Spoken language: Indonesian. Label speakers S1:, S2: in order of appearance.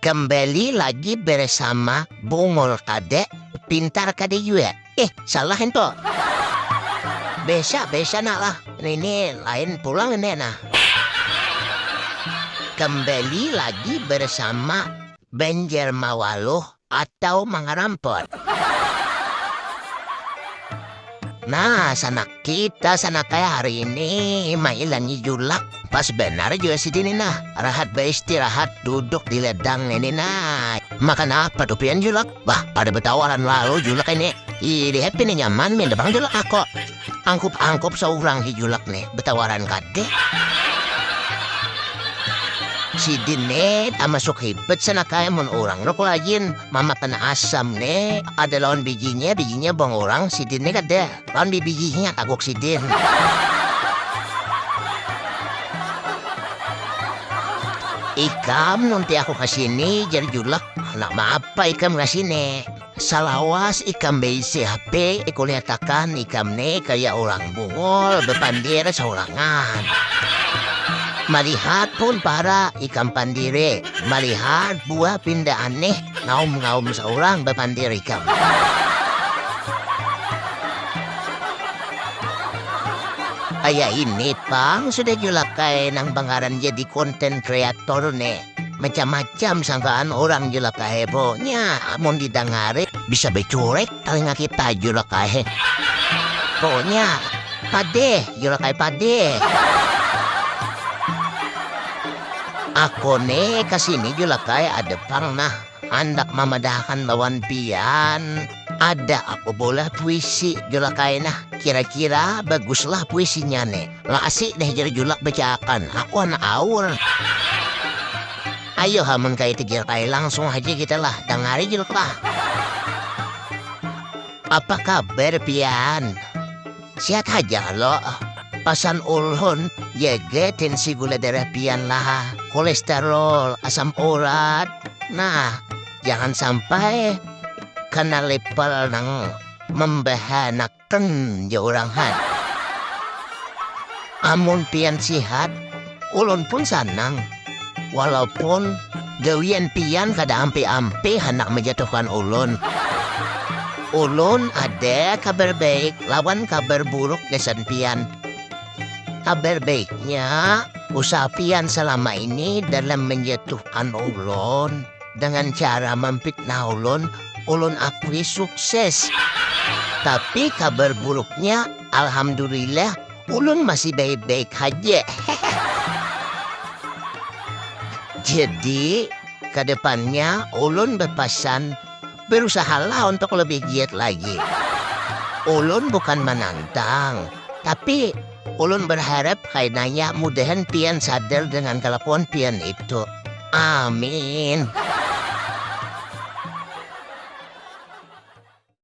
S1: Kembali lagi bersama Bungol Kade, Pintar Kade juga. Salahin to. Besa na lah. Ini lain pulang ini nah. Kembali lagi bersama Benjer Mawalo atau Mangarampot. Nah, sana kaya hari ini mailan ni julak. Pas benar juga si Dini nah. Rahat beristirahat duduk di ledang ini nah. Makan apa tuh pian julak? Bah, pada betawaran lalu julak ini. Ini happy nih nyaman min debang julak aku. Angkup seorang hijulak nih betawaran kade. Si Dini masuk hibet sana kaya mon orang. Roko lagin mama pana asam nih. Ada lawan bijinya bang orang. Si Dini kade. Lawan bijinya tagok si Din. Ikam nanti aku kasini jadi julak. Nak maapa ikam kasini. Salawas ikam beisi HP. Ikuliatakan ikam nih kayak orang bungol. Bepandir saurangan. Melihat pun para ikam pandire. Melihat buah pindah aneh. Ngaum seorang bepandir ikam. Ayah ini pang sudah julakai nang bangaran jadi konten kreator nih. Macam-macam sangkaan orang julakai pokoknya. Amun didangare bisa becorek telinga kita julakai. Pokoknya pade julakai pade. Aku nih kesini julakai ada pang nah. Hendak memadakan lawan pian. Ada aku boleh puisi julakai nah. Kira-kira baguslah puisinya nih. Asik deh jadi julak bacakan. Aku anak awur. Ayo hamun kayak julakai langsung aja kita lah. Dengari julak lah. Apa kabar pian? Sihat aja lo. Pasan ulhun. Yege tensi gula darah pian lah. Kolesterol, asam urat. Nah, jangan sampai kena level nang membahanakan ya orang han. Amun pian sihat, ulun pun sanang. Walaupun gawian pian kada ampe-ampe hendak menjatuhkan ulun. Ulun ada kabar baik lawan kabar buruk kesan pian. Kabar baiknya, usaha pian selama ini dalam menjatuhkan ulun. Dengan cara memfitnah ulun akui sukses. Tapi kabar buruknya, alhamdulillah, ulun masih baik-baik aja. Jadi, ke depannya ulun berpesan berusahalah untuk lebih giat lagi. Ulun bukan menantang, tapi ulun berharap kayaknya mudahan pian sadar dengan kelakuan pian itu. Amin.